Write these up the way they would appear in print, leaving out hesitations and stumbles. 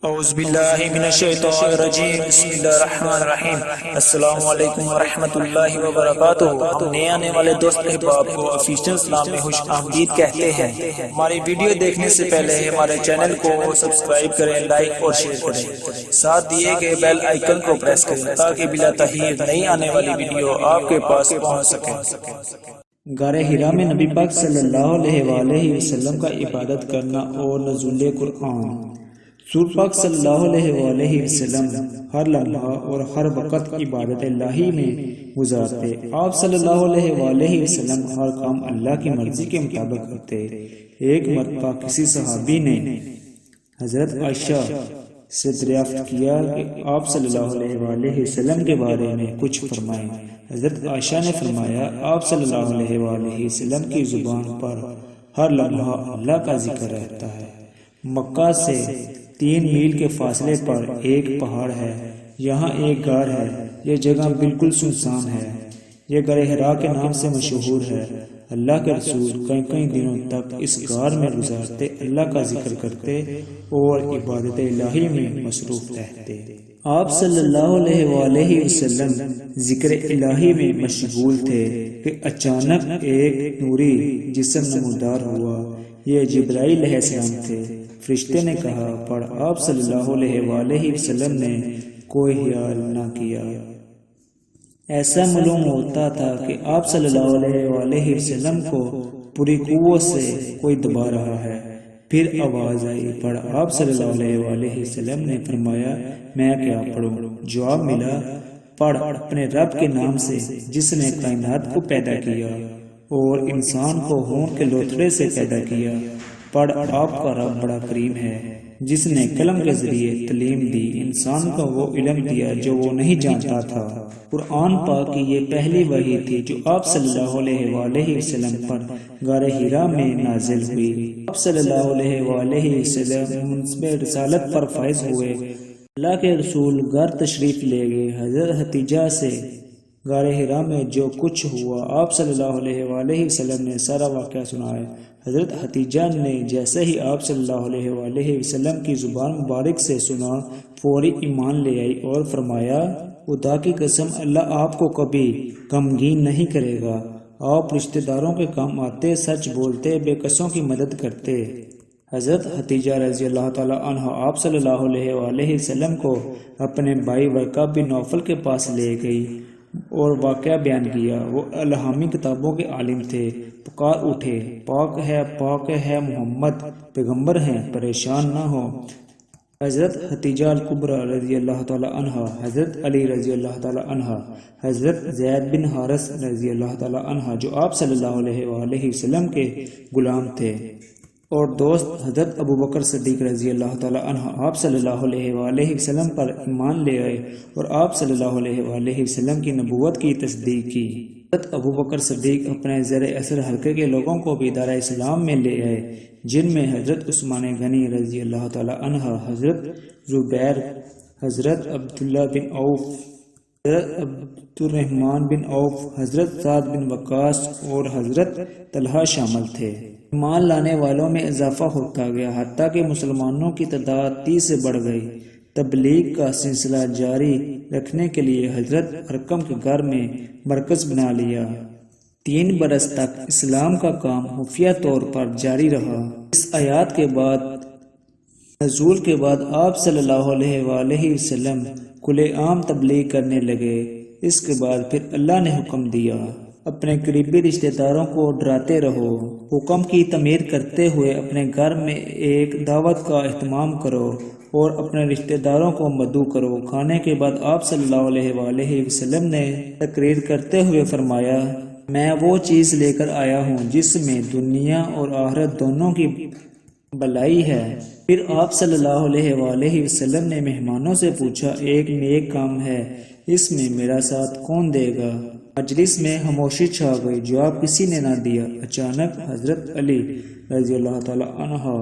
اعوذ باللہ من الشیطان الرجیم، بسم اللہ الرحمن الرحیم۔ السلام علیکم ورحمۃ اللہ وبرکاتہ۔ نئے آنے والے دوست احباب کو آفیشیل اسلام میں خوش آمدید کہتے ہیں۔ ہماری ویڈیو دیکھنے سے پہلے ہمارے چینل کو سبسکرائب کریں، لائک اور شیئر کریں، ساتھ دیے گئے بیل آئیکن کو پریس کریں تاکہ بلا تاخیر نئی آنے والی ویڈیو آپ کے پاس پہنچ سکے۔ غار حرا میں نبی پاک صلی اللہ علیہ وآلہ وسلم کا عبادت کرنا اور نزول قرآن۔ رسول پاک صلی اللہ علیہ وآلہ وسلم ہر لمحہ اور ہر وقت عبادت الہی میں گزارتے۔ آپ صلی اللہ علیہ وآلہ وسلم ہر کام اللہ کی مرضی کے مطابق کرتے۔ ایک مرتبہ کسی صحابی نے حضرت عائشہ سے دریافت کیا کہ آپ صلی اللہ علیہ وآلہ وسلم کے بارے میں کچھ فرمائیں۔ حضرت عائشہ نے فرمایا، آپ صلی اللہ علیہ وآلہ وسلم کی زبان پر ہر لمحہ اللہ کا ذکر رہتا ہے۔ مکہ سے 3 میل کے فاصلے پر ایک پہاڑ ہے، یہاں ایک غار ہے، یہ جگہ بالکل سنسان ہے، یہ غار حرا کے نام سے مشہور ہے۔ اللہ کے رسول کئی دنوں تک اس غار میں گزارتے، اللہ کا ذکر کرتے اور عبادت الہی میں مصروف رہتے۔ آپ صلی اللہ علیہ وآلہ وسلم ذکر الہی میں مشغول تھے کہ اچانک ایک نوری جسم نمودار ہوا۔ یہ جبرائیل علیہ السلام تھے۔ فرشتے نے کہا، پڑھ۔ آپ صلی اللہ علیہ وآلہ وسلم نے کوئی خیال نہ کیا۔ ایسا معلوم ہوتا تھا کہ آپ صلی اللہ علیہ وآلہ وسلم کو پوری قوت سے کوئی دبا رہا ہے۔ پھر آواز آئی، پڑھ۔ آپ صلی اللہ علیہ وآلہ وسلم نے فرمایا، میں کیا پڑھوں؟ جواب ملا، پڑھ اپنے رب کے نام سے جس نے کائنات کو پیدا کیا اور انسان کو ہون کے لوتھڑے سے پیدا کیا۔ پڑھ، آپ کا رب بڑا کریم ہے جس نے قلم کے ذریعے تعلیم دی، انسان کو وہ علم دیا جو وہ نہیں جانتا تھا۔ قرآن پاک کی یہ پہلی وحی تھی جو آپ صلی اللہ علیہ وآلہ وسلم پر غار حرا میں نازل ہوئی۔ آپ صلی اللہ علیہ وآلہ وسلم منصب رسالت پر فائز ہوئے۔ اللہ کے رسول گھر تشریف لے گئے۔ حضرت حتیجہ سے غار حرا میں جو کچھ ہوا آپ صلی اللہ علیہ وآلہ وسلم نے سارا واقعہ سنایا۔ حضرت حتیجہ نے جیسے ہی آپ صلی اللہ علیہ وآلہ وسلم کی زبان مبارک سے سنا، فوری ایمان لے آئی اور فرمایا، خدا کی قسم اللہ آپ کو کبھی غمگین نہیں کرے گا۔ آپ رشتہ داروں کے کام آتے، سچ بولتے، بے کسوں کی مدد کرتے۔ حضرت حتیجہ رضی اللہ تعالیٰ عنہ آپ صلی اللہ علیہ وآلہ وسلم کو اپنے بھائی ورقہ بن نوفل کے پاس لے گئی اور واقعہ بیان کیا۔ وہ الہامی کتابوں کے عالم تھے۔ پکار اٹھے، پاک ہے محمد پیغمبر ہیں، پریشان نہ ہو۔ حضرت حتیجہ الکبریٰ رضی اللہ تعالیٰ عنہ، حضرت علی رضی اللہ تعالیٰ عنہ، حضرت زید بن حارث رضی اللہ تعالیٰ عنہ جو آپ صلی اللہ علیہ وآلہ وسلم کے غلام تھے، اور دوست حضرت ابوبکر صدیق رضی اللہ تعالیٰ عنہ آپ صلی اللہ علیہ وآلہ وسلم پر ایمان لے آئے اور آپ صلی اللہ علیہ وآلہ وسلم کی نبوت کی تصدیق کی۔ حضرت ابوبکر صدیق اپنے زیر اثر حلقے کے لوگوں کو بھی دار اسلام میں لے آئے، جن میں حضرت عثمان غنی رضی اللہ تعالیٰ عنہ، حضرت زبیر، حضرت عبداللہ بن عوف، حضرت عبد الرحمن بن عوف، حضرت سعد بن وقاص اور حضرت طلحہ شامل تھے۔ ایمان لانے والوں میں اضافہ ہوتا گیا حتیٰ کہ مسلمانوں کی تعداد 30 سے بڑھ گئی۔ تبلیغ کا سلسلہ جاری رکھنے کے لیے حضرت ارقم کے گھر میں مرکز بنا لیا۔ 3 برس تک اسلام کا کام خفیہ طور پر جاری رہا۔ اس آیات کے بعد نزول کے بعد آپ صلی اللہ علیہ وآلہ وسلم کھلے عام تبلیغ کرنے لگے۔ اس کے بعد پھر اللہ نے حکم دیا، اپنے قریبی رشتہ داروں کو ڈراتے رہو، حکم کی تعمیر کرتے ہوئے اپنے گھر میں ایک دعوت کا اہتمام کرو اور اپنے رشتہ داروں کو مدعو کرو۔ کھانے کے بعد آپ صلی اللہ علیہ وآلہ وسلم نے تقریر کرتے ہوئے فرمایا، میں وہ چیز لے کر آیا ہوں جس میں دنیا اور آخرت دونوں کی بھلائی ہے۔ پھر آپ صلی اللہ علیہ وآلہ وسلم نے مہمانوں سے پوچھا، ایک نیک کام ہے، اس میں میرا ساتھ کون دے گا؟ مجلس میں خاموشی چھا گئی، جواب کسی نے نہ دیا۔ اچانک حضرت علی رضی اللہ تعالیٰ عنہ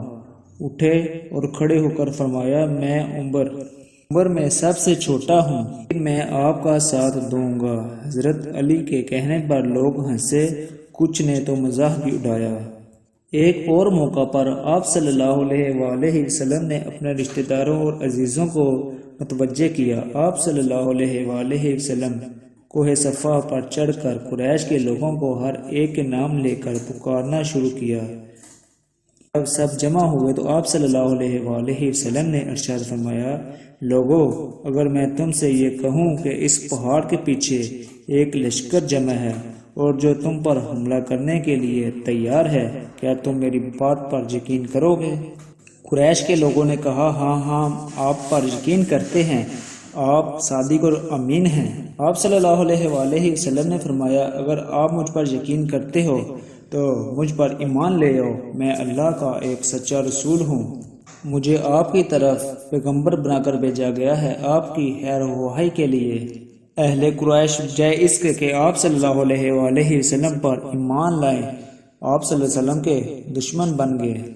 اٹھے اور کھڑے ہو کر فرمایا، میں عمر میں سب سے چھوٹا ہوں، میں آپ کا ساتھ دوں گا۔ حضرت علی کے کہنے پر لوگ ہنسے، کچھ نے تو مزاح بھی اڑایا۔ ایک اور موقع پر آپ صلی اللہ علیہ وآلہ وسلم نے اپنے رشتہ داروں اور عزیزوں کو متوجہ کیا۔ آپ صلی اللہ علیہ وآلہ وسلم کوہ صفا پر چڑھ کر قریش کے لوگوں کو ہر ایک کے نام لے کر پکارنا شروع کیا۔ جب سب جمع ہوئے تو آپ صلی اللہ علیہ وآلہ وسلم نے ارشاد فرمایا، لوگو، اگر میں تم سے یہ کہوں کہ اس پہاڑ کے پیچھے ایک لشکر جمع ہے اور جو تم پر حملہ کرنے کے لیے تیار ہے، کیا تم میری بات پر یقین کرو گے؟ قریش کے لوگوں نے کہا، ہاں آپ پر یقین کرتے ہیں، آپ صادق اور امین ہیں۔ آپ صلی اللہ علیہ وآلہ وسلم نے فرمایا، اگر آپ مجھ پر یقین کرتے ہو تو مجھ پر ایمان لے آؤ، میں اللہ کا ایک سچا رسول ہوں، مجھے آپ کی طرف پیغمبر بنا کر بھیجا گیا ہے آپ کی خیر خواہی کے لیے۔ اہل قریش بجائے اس کے کہ آپ صلی اللہ علیہ وآلہ وسلم پر ایمان لائیں، آپ صلی اللہ علیہ وسلم کے دشمن بن گئے۔